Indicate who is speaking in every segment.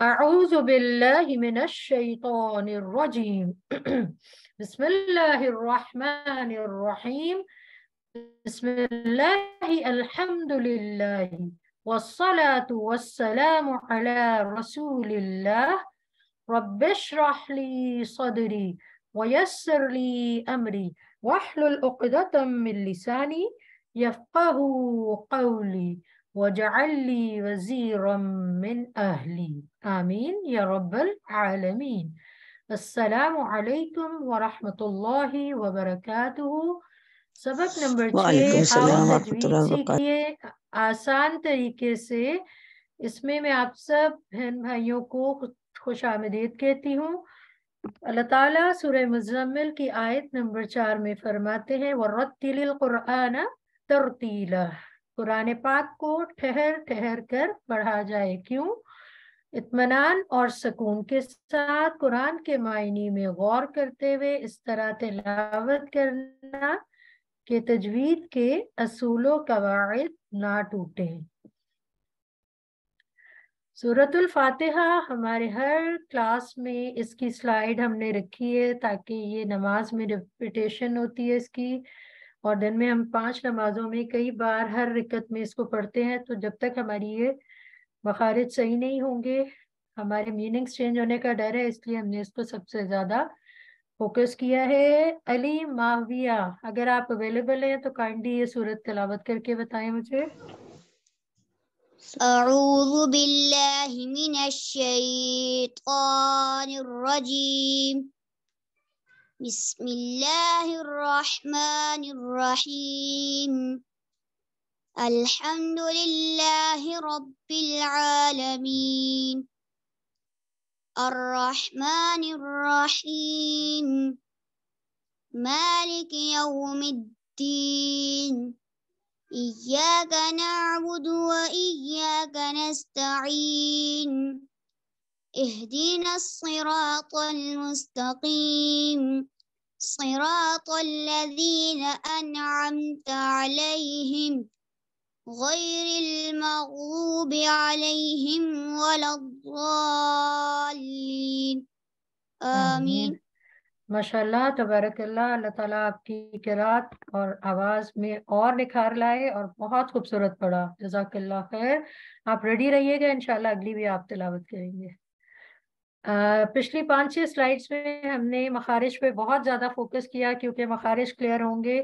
Speaker 1: أعوذ بالله من الشيطان الرجيم بسم الله الرحمن الرحيم بسم الله الحمد لله والصلاة والسلام على رسول الله رب اشرح لي صدري ويسر لي أمري واحلل عقدة من لساني يفقه قولي واجعل لي وزيرا من أهلي آمين يا رب العالمين السلام علیکم ورحمۃ اللہ وبرکاتہ۔ سبق نمبر
Speaker 2: وعلیکم
Speaker 1: 6 آؤ
Speaker 2: السلام ورحمۃ
Speaker 1: تجوید
Speaker 2: اللہ وبرکاتہ۔
Speaker 1: سیکھیے آسان طریقے سے۔ اس میں آپ سب بہن بھائیوں کو خوش آمدید کہتی ہوں۔ اللہ تعالیٰ سورہ مزمل کی آیت نمبر 4 میں فرماتے ہیں وَرَتِّلِ الْقُرْآنَ تَرْتِيلًا، قرآن پاک کو ٹھہر ٹھہر کر پڑھا جائے۔ کیوں؟ اطمینان اور سکون کے ساتھ قرآن کے معنی میں غور کرتے ہوئے اس طرح تلاوت کرنا کہ تجوید کے اصول و قواعد نہ ٹوٹیں۔ سورۃ الفاتحہ ہمارے ہر کلاس میں اس کی سلائیڈ ہم نے رکھی ہے تاکہ یہ نماز میں ریپیٹیشن ہوتی ہے اس کی، اور دن میں ہم 5 نمازوں میں کئی بار ہر رکعت میں اس کو پڑھتے ہیں، تو جب تک ہماری یہ مخارج صحیح نہیں ہوں گے ہمارے میننگز چینج ہونے کا ڈر ہے، اس لیے ہم نے اس کو سب سے زیادہ فوکس کیا ہے۔ علی ماویہ اگر آپ اویلیبل ہیں تو کائنڈلی یہ سورت تلاوت کر کے بتائیں مجھے۔
Speaker 3: أعوذ بالله من الشيطان الرجيم بسم الله الرحمن الرحيم الحمد لله رب العالمين الرحمن الرحيم مالك يوم الدين إياك نعبد وإياك نستعين اهدنا الصراط المستقيم صراط الذين أنعمت عليهم غير المغضوب عليهم ولا الضالين آمين۔
Speaker 1: ماشاءاللہ تبارک اللہ، اللہ تعالیٰ آپ کی قرات اور آواز میں اور نکھار لائے اور بہت خوبصورت پڑھا، جزاک اللہ خیر۔ آپ ریڈی رہیے گا، انشاءاللہ اگلی بھی آپ تلاوت کریں گے۔ پچھلی 5-6 سلائیڈز میں ہم نے مخارج پہ بہت زیادہ فوکس کیا کیونکہ مخارج کلیئر ہوں گے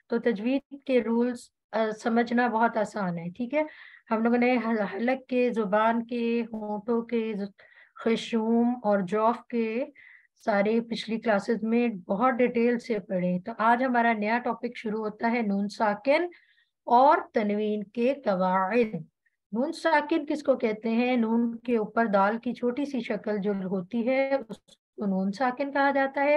Speaker 1: تو تجوید کے رولز سمجھنا بہت آسان ہے، ٹھیک ہے۔ ہم لوگوں نے حلق کے، زبان کے، ہونٹوں کے، خشوم اور جوف کے سارے پچھلی کلاسز میں بہت ڈیٹیل سے پڑھے، تو آج ہمارا نیا ٹاپک شروع ہوتا ہے نون ساکن اور تنوین کے قواعد۔ نون ساکن کس کو کہتے ہیں؟ نون کے اوپر دال کی چھوٹی سی شکل جو ہوتی ہے اس کو نون ساکن کہا جاتا ہے،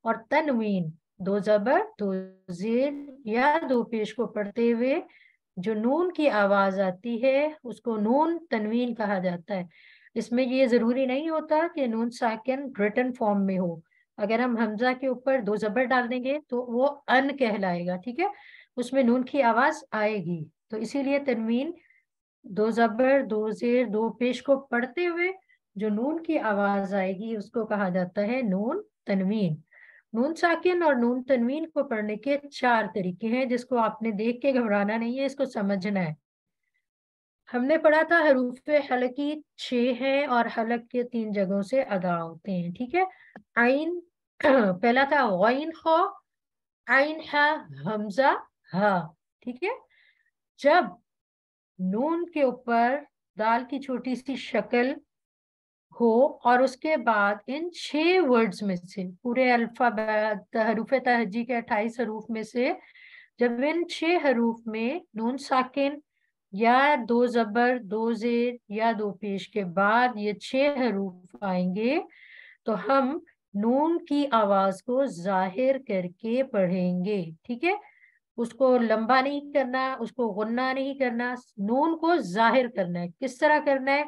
Speaker 1: اور تنوین 2 زبر 2 زیر یا 2 پیش کو پڑھتے ہوئے جو نون کی آواز آتی ہے اس کو نون تنوین کہا جاتا ہے۔ اس میں یہ ضروری نہیں ہوتا کہ نون ساکن ریٹن فارم میں ہو، اگر ہم حمزہ کے اوپر 2 زبر ڈال دیں گے تو وہ ان کہلائے گا، ٹھیک ہے، اس میں نون کی آواز آئے گی، تو اسی لیے تنوین 2 زبر 2 زیر 2 پیش کو پڑھتے ہوئے جو نون کی آواز آئے گی اس کو کہا جاتا ہے نون تنوین۔ نون ساکن اور نون تنوین کو پڑھنے کے 4 طریقے ہیں، جس کو آپ نے دیکھ کے گھبرانا نہیں ہے، اس کو سمجھنا ہے۔ ہم نے پڑھا تھا حروف حلقی 6 ہیں اور حلق کے 3 جگہوں سے ادا ہوتے ہیں، ٹھیک ہے۔ عین پہلا تھا غین خا، عین ہا، حمزہ ہا، ٹھیک ہے۔ جب نون کے اوپر دال کی چھوٹی سی شکل ہو اور اس کے بعد ان 6 ورڈز میں سے پورے الفابet حروف تہجی کے 28 حروف میں سے جب ان 6 حروف میں نون ساکن یا 2 زبر 2 زیر یا 2 پیش کے بعد یہ 6 حروف آئیں گے تو ہم نون کی آواز کو ظاہر کر کے پڑھیں گے، ٹھیک ہے۔ اس کو لمبا نہیں کرنا، اس کو غنہ نہیں کرنا، نون کو ظاہر کرنا ہے۔ کس طرح کرنا ہے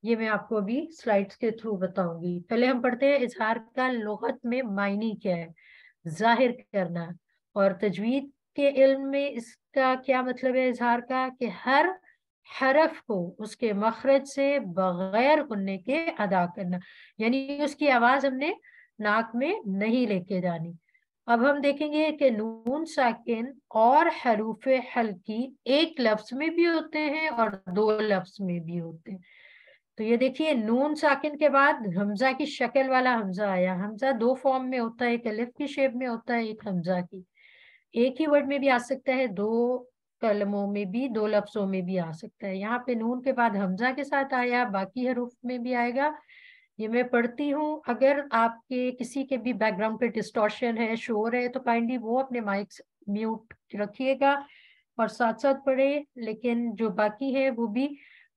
Speaker 1: یہ میں آپ کو ابھی سلائیڈز کے تھرو بتاؤں گی۔ پہلے ہم پڑھتے ہیں اظہار کا لغت میں معنی کیا ہے، ظاہر کرنا، اور تجوید کے علم میں اس کا کیا مطلب ہے اظہار کا، کہ ہر حرف کو اس کے مخرج سے بغیر غننے کے ادا کرنا، یعنی اس کی آواز ہم نے ناک میں نہیں لے کے جانی۔ اب ہم دیکھیں گے کہ نون ساکن اور حروف حلقی ایک لفظ میں بھی ہوتے ہیں اور دو لفظ میں بھی ہوتے ہیں۔ تو یہ دیکھیے نون ساکن کے بعد حمزہ کی شکل والا حمزہ آیا۔ حمزہ دو فارم میں ہوتا ہے، ایک الف کی شیپ میں ہوتا ہے، ایک حمزہ کی۔ ایک ہی ورڈ میں بھی آ سکتا ہے، دو کلموں میں بھی، دو لفظوں میں بھی آ سکتا ہے۔ یہاں پہ نون کے بعد حمزہ کے ساتھ آیا، باقی حروف میں بھی آئے گا۔ یہ میں پڑھتی ہوں، اگر آپ کے کسی کے بھی بیک گراؤنڈ پہ ڈسٹورشن ہے، شور ہے، تو کائنڈلی وہ اپنے مائکس میوٹ رکھیے گا اور ساتھ ساتھ پڑھے، لیکن جو باقی ہے وہ بھی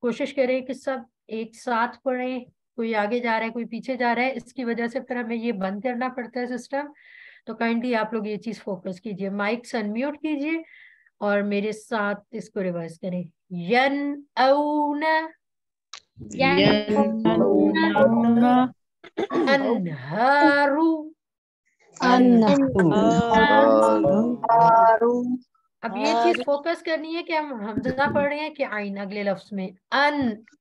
Speaker 1: کوشش کریں کہ سب ایک ساتھ پڑھیں۔ کوئی آگے جا رہا ہے، کوئی پیچھے جا رہا ہے، اس کی وجہ سے پھر ہمیں یہ بند کرنا پڑتا ہے سسٹم۔ تو کائنڈلی آپ لوگ یہ چیز فوکس کیجئے، مائکس انمیوٹ کیجئے اور میرے ساتھ اس کو ریوائز کریں۔ ین اون، انہارو، اب یہ چیز فوکس کرنی ہے کہ ہم حمزہ پڑھ رہے ہیں کہ عین اگلے لفظ میں۔ ان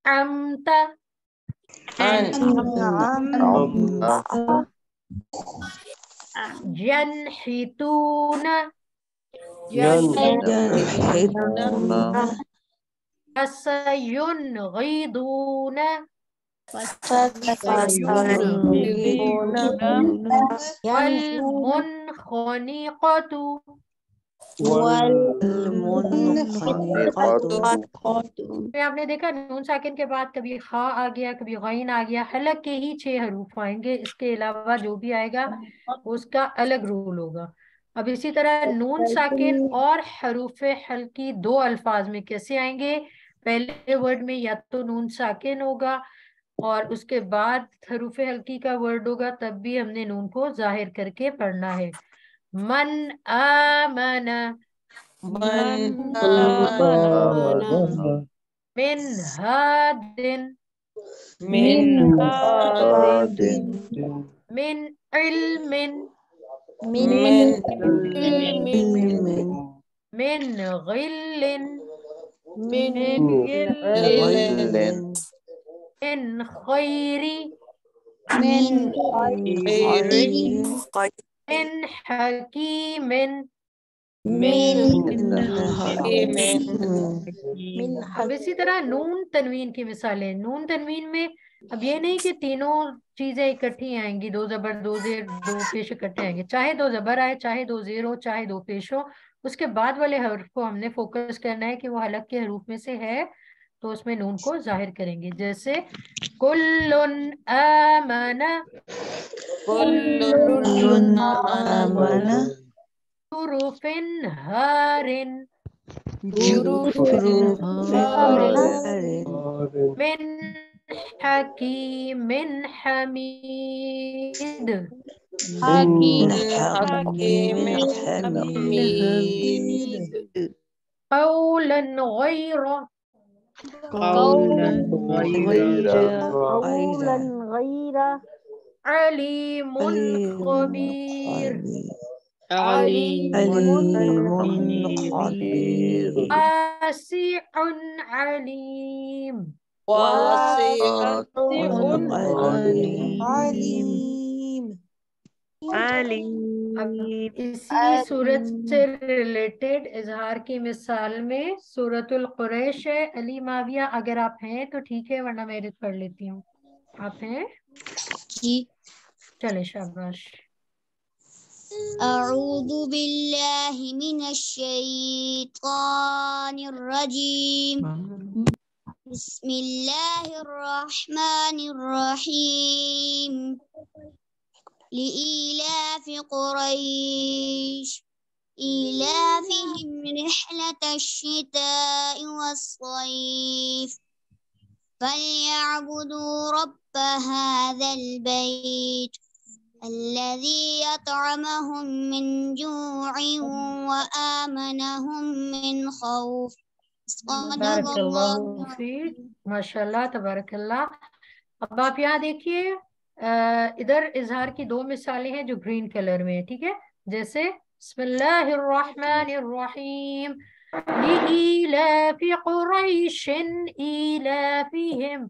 Speaker 1: امتا، ینحتون، فسینغضون، والمنخنقۃ، میں آپ نے دیکھا نون ساکن کے بعد کبھی خا آ گیا، کبھی غین آ گیا، حلق کے ہی 6 حروف آئیں گے، اس کے علاوہ جو بھی آئے گا اس کا الگ رول ہوگا۔ اب اسی طرح نون ساکن اور حروف حلقی دو الفاظ میں کیسے آئیں گے؟ پہلے ورڈ میں یا تو نون ساکن ہوگا اور اس کے بعد حروف حلقی کا ورڈ ہوگا، تب بھی ہم نے نون کو ظاہر کر کے پڑھنا ہے۔ من آمن، من ہاد، من علم، من غل، من خیر، من حکیم، اب اسی طرح نون تنوین کی مثالیں۔ نون تنوین میں اب یہ نہیں کہ تینوں چیزیں اکٹھی آئیں گی، دو زبر دو زیر دو پیش اکٹھے آئیں گے، چاہے دو زبر آئے، چاہے دو زیر ہو، چاہے دو پیش ہو، اس کے بعد والے حرف کو ہم نے فوکس کرنا ہے کہ وہ حلق کے حروف میں سے ہے، تو اس میں نون کو ظاہر کریں گے۔ جیسے کل آمن، حروف ہار، من حکیم حمید، قولا غیر علیم خبیر، واسع علیم، اب اسی صورت سے ریلیٹڈ اظہار کی مثال میں سورۃ القریش ہے۔ علی معاویہ اگر آپ ہیں تو ٹھیک ہے، ورنہ میں ایڈٹ پڑھ لیتی ہوں۔ آپ ہیں؟ چلے شاباش۔
Speaker 3: أعوذ بالله من الشيطان الرجيم بسم الله الرحمن الرحيم لإيلاف قريش إيلافهم رحلة الشتاء والصيف فليعبدوا رب هذا البيت الذي أطعمهم من جوع وآمنهم من خوف صدق
Speaker 1: بارک
Speaker 3: الله
Speaker 1: اللہ فیک، ماشاء اللہ تبارک اللہ۔ اب آپ یہاں دیکھیے، ادھر اظہار کی دو مثالیں ہیں جو گرین کلر میں ہیں، ٹھیک ہے؟ جیسے بسم اللہ الرحمن الرحیم، لإيلاف قريش إيلافهم.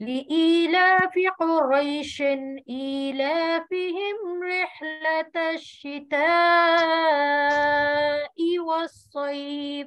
Speaker 1: لإيلاف قريش إيلافهم رحلة الشتاء والصيف।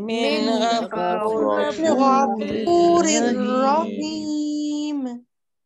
Speaker 2: من غفور
Speaker 3: الرحيم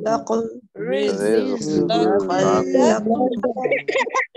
Speaker 2: لكم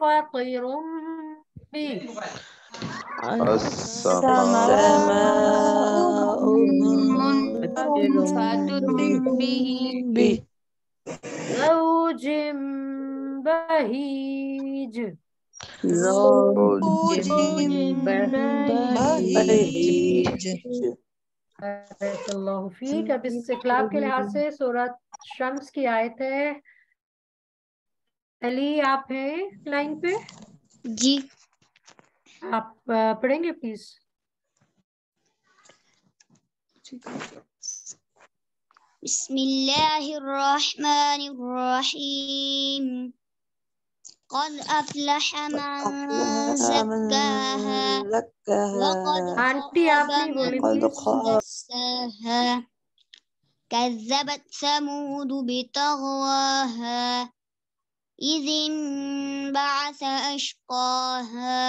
Speaker 1: فطر بي
Speaker 2: السماء
Speaker 3: منفطر به
Speaker 2: به
Speaker 1: زوج بهيج
Speaker 2: زوج
Speaker 3: بهيج
Speaker 2: بهيج
Speaker 1: بارک فیک. اب استقلاب کے لحاظ سے سورۃ شمس کی آیت ہے. علی آپ ہیں لائن پہ؟
Speaker 3: جی
Speaker 1: آپ پڑھیں گے پلیز.
Speaker 3: بسم اللہ الرحمن الرحیم قد افلح من زکاها وقد
Speaker 1: آنٹی آپ
Speaker 3: خاب
Speaker 1: نہیں بولیں
Speaker 3: من
Speaker 1: پلیز.
Speaker 3: دساها كذبت ثمود بطغواها إذ انبعث أشقاها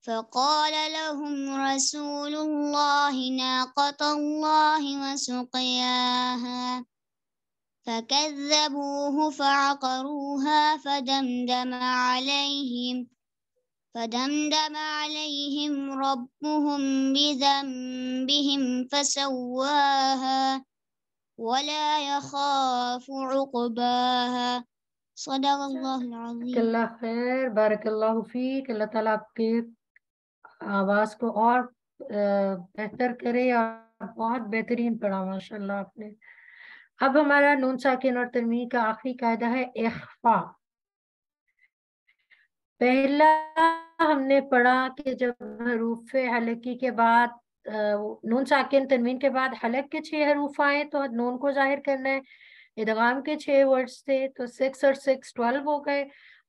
Speaker 3: فقال لهم رسول الله ناقة الله وسقياها فكذبوه فعقروها فدمدم عليهم ربهم بذنبهم فسواها ولا يخاف عقباها صدق اللہ العظیم.
Speaker 1: اللہ خیر. بارک اللہ فیک. اللہ تعالیٰ آپ کے آواز کو اور بہتر کرے اور بہت بہترین پڑھا ماشاء اللہ آپ نے. اب ہمارا نون ساکن اور تنوین کا آخری قاعدہ ہے اخفا. پہلا ہم نے پڑھا کہ جب حروف حلقی کے بعد نون ساکن تنوین کے بعد حلق کے 6 حروف آئے تو نون کو ظاہر کرنا ہے. ادغام کے 6 ورڈز تھے تو 6 اور 6 12 ہو گئے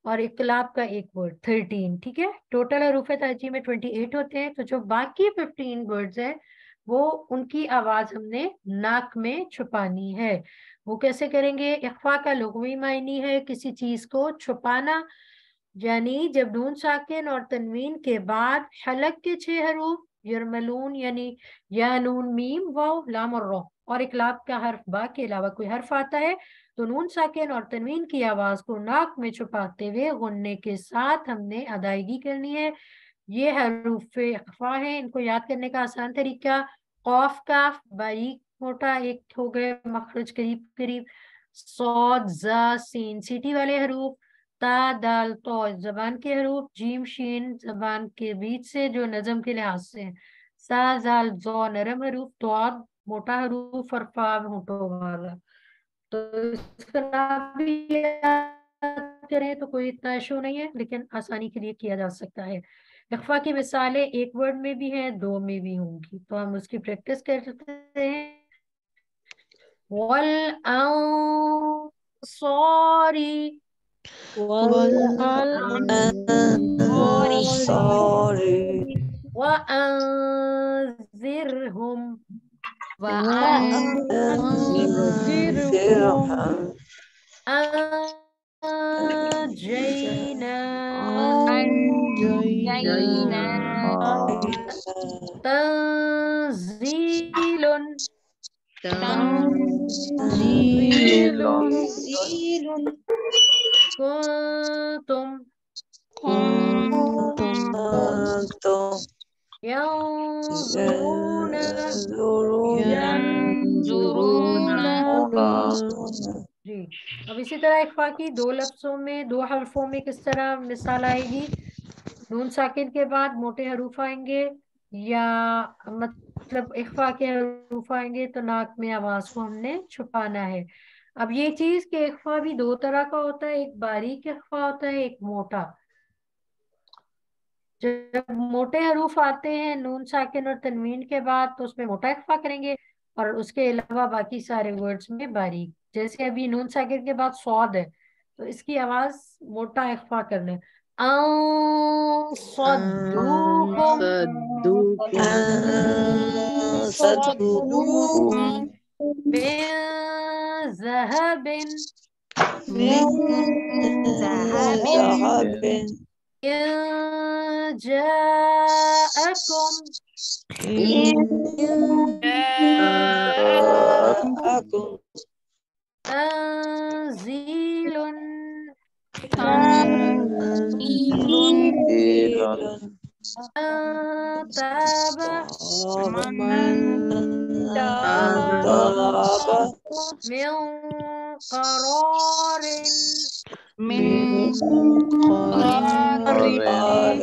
Speaker 1: اور اقلاب کا ایک ورڈ 13. ٹھیک ہے. ٹوٹل حروف تہجی میں 28 ہوتے ہیں. تو جو باقی 15 ورڈز ہیں وہ ان کی آواز ہم نے ناک میں چھپانی ہے. وہ کیسے کریں گے؟ اخفا کا لغوی معنی ہے کسی چیز کو چھپانا، یعنی جب نون ساکن اور تنوین کے بعد حلق کے 6 حروف یرملون یعنی یا نون میم واو لام اور رو اور اقلاب کا حرف با کے علاوہ کوئی حرف آتا ہے تو نون ساکن اور تنوین کی آواز کو ناک میں چھپاتے ہوئے غننے کے ساتھ ہم نے ادائیگی کرنی ہے. یہ حروف اخفا ہیں. ان کو یاد کرنے کا آسان طریقہ قاف کاف باریک موٹا ایک ہو گئے مخرج قریب قریب، صاد زا سین سیٹی والے حروف، تا دال تو زبان کے حروف، جیم شین زبان کے بیچ سے جو نظم کے لحاظ سے ہیں، سا زال زو نرم حروف، تواد موٹا حروف اور فا ہونٹوں والا. تو اس کا بھی یاد کریں تو کوئی اتنا ایشو نہیں ہے لیکن آسانی کے لیے کیا جا سکتا ہے. اخفا کی مثالیں ایک ورڈ میں بھی ہیں 2 میں بھی ہوں گی تو ہم اس کی پریکٹس کرتے ہیں. والانصاری وأنذرهم تنزيل كنتم ينظرون جی. اب اسی طرح اخفا کی 2 لفظوں میں 2 حرفوں میں کس طرح مثال آئے گی؟ نون ساکن کے بعد موٹے حروف آئیں گے یا مطلب اخفا کے حروف آئیں گے تو ناک میں آواز کو ہم نے چھپانا ہے. اب یہ چیز کہ اخفا بھی 2 طرح کا ہوتا ہے، ایک باریک اخفا ہوتا ہے ایک موٹا. جب موٹے حروف آتے ہیں نون ساکن اور تنوین کے بعد تو اس میں موٹا اخفا کریں گے اور اس کے علاوہ باقی سارے ورڈز میں باریک. جیسے ابھی نون ساکن کے بعد صاد ہے تو اس کی آواز موٹا اخفا کرنا ہے. جاءكم تنزيل تاب
Speaker 2: من تاب
Speaker 1: من قرار
Speaker 2: من قرار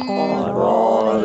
Speaker 2: قرار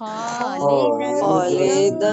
Speaker 2: خالدا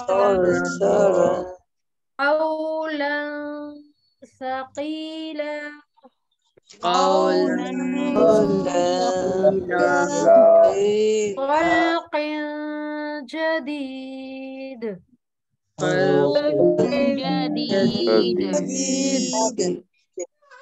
Speaker 2: صرصرا
Speaker 1: قولا ثقيلا
Speaker 2: قولا
Speaker 1: خلق جديد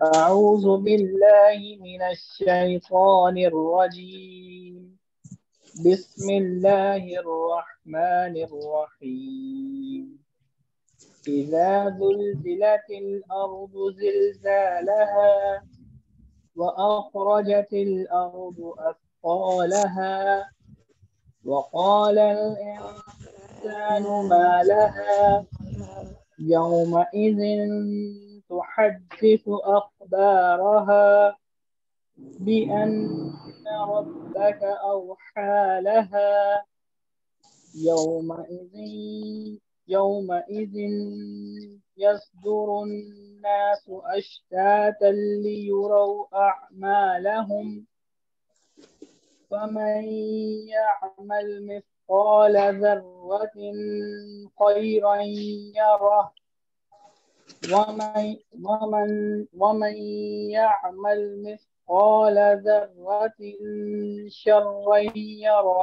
Speaker 4: أعوذ بالله من الشيطان الرجيم بسم الله الرحمن الرحيم إذا زلزلت الأرض زلزالها وأخرجت الأرض أثقالها وقال الإنسان ما لها يومئذ تحدث أخبارها بأن ربك أوحى لها يومئذ يصدر الناس أشتاتا ليروا أعمالهم فمن يعمل مثقال ذرة خيرا يره ومن يعمل مثقال ذرة شرا يره।